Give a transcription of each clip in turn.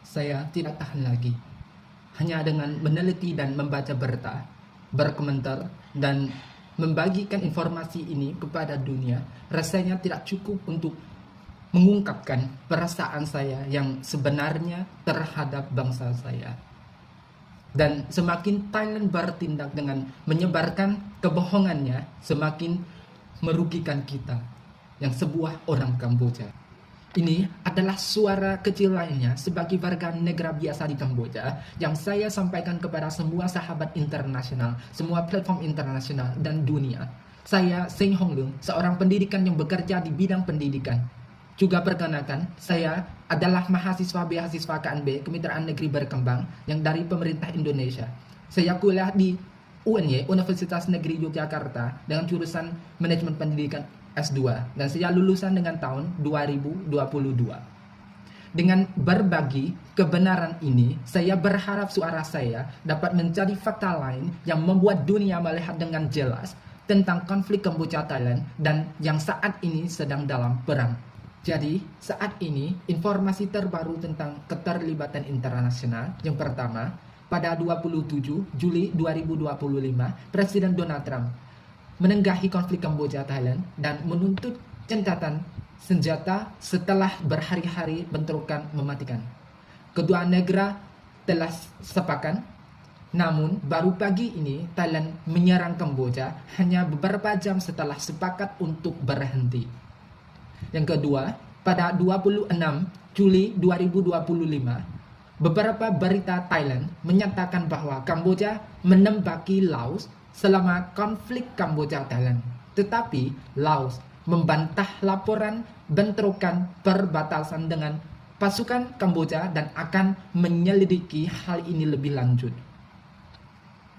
Saya tidak tahan lagi. Hanya dengan meneliti dan membaca berita, berkomentar, dan membagikan informasi ini kepada dunia, rasanya tidak cukup untuk mengungkapkan perasaan saya yang sebenarnya terhadap bangsa saya. Dan semakin Thailand bertindak dengan menyebarkan kebohongannya, semakin merugikan kita yang sebuah orang Kamboja. Ini adalah suara kecil lainnya sebagai warga negara biasa di Kamboja yang saya sampaikan kepada semua sahabat internasional, semua platform internasional dan dunia. Saya Seng Hong Leung, seorang pendidikan yang bekerja di bidang pendidikan. Juga perkenalkan, saya adalah mahasiswa beasiswa KNB, Kemitraan Negeri Berkembang, yang dari pemerintah Indonesia. Saya kuliah di UNY, Universitas Negeri Yogyakarta, dengan jurusan Manajemen Pendidikan S2, dan saya lulusan dengan tahun 2022. Dengan berbagi kebenaran ini, saya berharap suara saya dapat menjadi fakta lain yang membuat dunia melihat dengan jelas tentang konflik Kamboja Thailand dan yang saat ini sedang dalam perang. Jadi, saat ini informasi terbaru tentang keterlibatan internasional yang pertama, pada 27 Juli 2025, Presiden Donald Trump menenggahi konflik Kamboja Thailand dan menuntut gencatan senjata setelah berhari-hari bentrokan mematikan. Kedua negara telah sepakat, namun baru pagi ini Thailand menyerang Kamboja hanya beberapa jam setelah sepakat untuk berhenti. Yang kedua, pada 26 Juli 2025, beberapa berita Thailand menyatakan bahwa Kamboja menembaki Laos selama konflik Kamboja Thailand. Tetapi Laos membantah laporan bentrokan perbatasan dengan pasukan Kamboja dan akan menyelidiki hal ini lebih lanjut.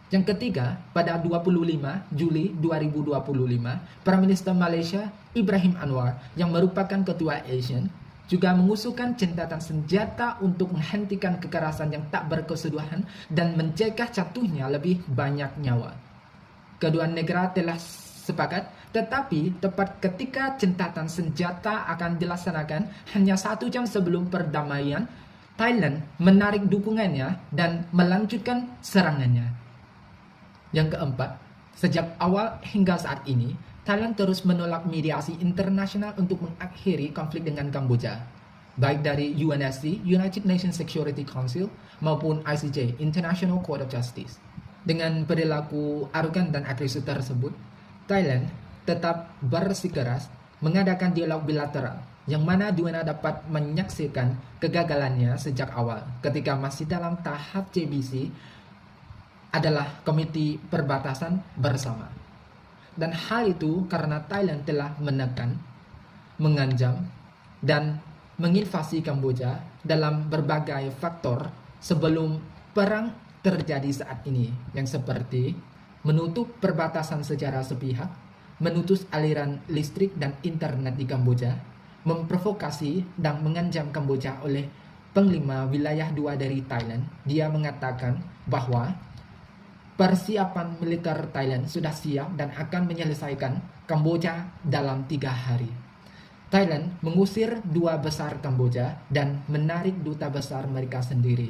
Yang ketiga, pada 25 Juli 2025, Prime Minister Malaysia Ibrahim Anwar yang merupakan ketua ASEAN juga mengusulkan gencatan senjata untuk menghentikan kekerasan yang tak berkesudahan dan mencegah jatuhnya lebih banyak nyawa. Kedua negara telah sepakat, tetapi tepat ketika gencatan senjata akan dilaksanakan hanya 1 jam sebelum perdamaian, Thailand menarik dukungannya dan melanjutkan serangannya. Yang keempat, sejak awal hingga saat ini, Thailand terus menolak mediasi internasional untuk mengakhiri konflik dengan Kamboja, baik dari UNSC, United Nations Security Council, maupun ICJ, International Court of Justice. Dengan perilaku arogan dan agresif tersebut, Thailand tetap bersikeras mengadakan dialog bilateral, yang mana dunia dapat menyaksikan kegagalannya sejak awal ketika masih dalam tahap JBC adalah Komite Perbatasan Bersama. Dan hal itu karena Thailand telah menekan, mengancam, dan menginvasi Kamboja dalam berbagai faktor sebelum perang terjadi saat ini, yang seperti menutup perbatasan secara sepihak, memutus aliran listrik dan internet di Kamboja, memprovokasi dan mengancam Kamboja oleh Panglima Wilayah 2 dari Thailand. Dia mengatakan bahwa persiapan militer Thailand sudah siap dan akan menyelesaikan Kamboja dalam 3 hari. Thailand mengusir 2 besar Kamboja dan menarik duta besar mereka sendiri.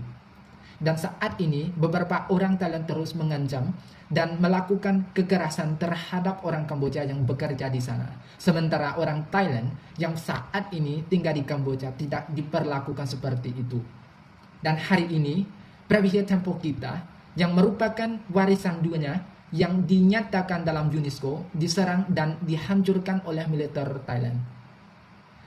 Dan saat ini beberapa orang Thailand terus mengancam dan melakukan kekerasan terhadap orang Kamboja yang bekerja di sana. Sementara orang Thailand yang saat ini tinggal di Kamboja tidak diperlakukan seperti itu. Dan hari ini, Private Temple kita yang merupakan warisan dunia yang dinyatakan dalam UNESCO diserang dan dihancurkan oleh militer Thailand.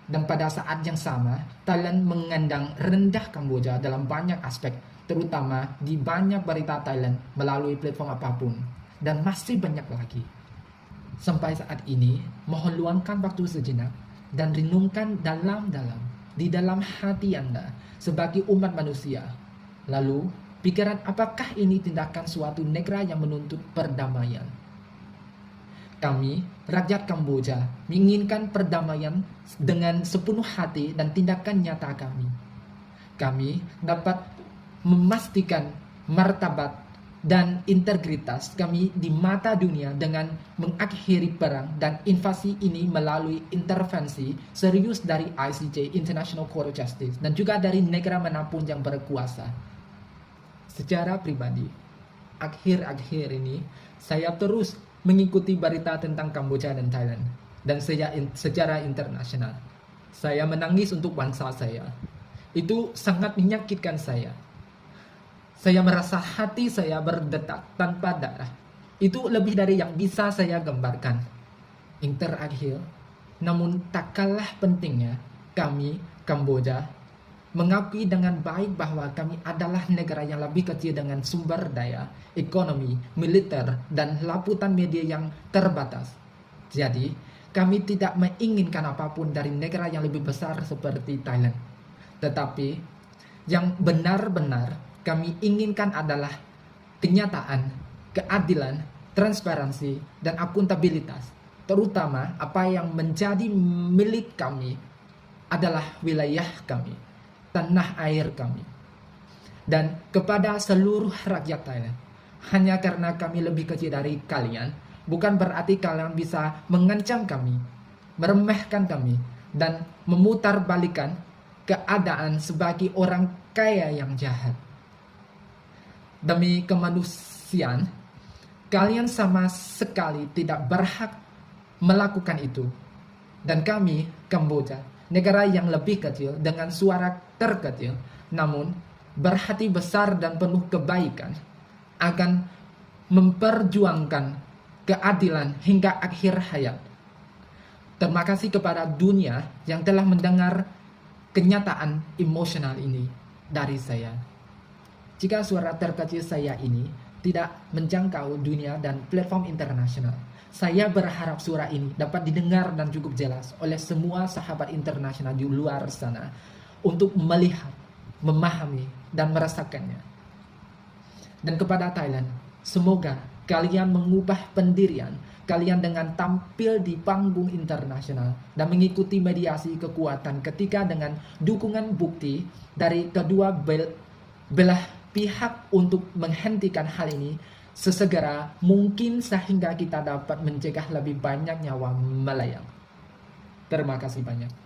Dan pada saat yang sama, Thailand mengandang rendah Kamboja dalam banyak aspek, terutama di banyak berita Thailand melalui platform apapun, dan masih banyak lagi. Sampai saat ini, mohon luangkan waktu sejenak dan renungkan dalam-dalam di dalam hati Anda sebagai umat manusia. Lalu, pikiran apakah ini tindakan suatu negara yang menuntut perdamaian? Kami, rakyat Kamboja, menginginkan perdamaian dengan sepenuh hati dan tindakan nyata kami. Kami dapat memastikan martabat dan integritas kami di mata dunia dengan mengakhiri perang dan invasi ini melalui intervensi serius dari ICJ, International Court of Justice, dan juga dari negara manapun yang berkuasa. Secara pribadi, akhir-akhir ini saya terus mengikuti berita tentang Kamboja dan Thailand dan secara internasional. Saya menangis untuk bangsa saya. Itu sangat menyakitkan saya. Saya merasa hati saya berdetak tanpa darah. Itu lebih dari yang bisa saya gambarkan. Yang terakhir, namun tak kalah pentingnya, kami, Kamboja, mengakui dengan baik bahwa kami adalah negara yang lebih kecil dengan sumber daya, ekonomi, militer, dan laputan media yang terbatas. Jadi, kami tidak menginginkan apapun dari negara yang lebih besar seperti Thailand. Tetapi, yang benar-benar kami inginkan adalah kenyataan, keadilan, transparansi, dan akuntabilitas. Terutama apa yang menjadi milik kami adalah wilayah kami, tanah air kami. Dan kepada seluruh rakyat Thailand, hanya karena kami lebih kecil dari kalian, bukan berarti kalian bisa mengancam kami, meremehkan kami, dan memutarbalikkan keadaan sebagai orang kaya yang jahat. Demi kemanusiaan, kalian sama sekali tidak berhak melakukan itu. Dan kami, Kamboja, negara yang lebih kecil dengan suara terkecil, namun berhati besar dan penuh kebaikan, akan memperjuangkan keadilan hingga akhir hayat. Terima kasih kepada dunia yang telah mendengar kenyataan emosional ini dari saya. Jika suara terkecil saya ini tidak menjangkau dunia dan platform internasional, saya berharap suara ini dapat didengar dan cukup jelas oleh semua sahabat internasional di luar sana untuk melihat, memahami, dan merasakannya. Dan kepada Thailand, semoga kalian mengubah pendirian kalian dengan tampil di panggung internasional dan mengikuti mediasi kekuatan ketika dengan dukungan bukti dari kedua belah pihak untuk menghentikan hal ini sesegera mungkin sehingga kita dapat mencegah lebih banyak nyawa melayang. Terima kasih banyak.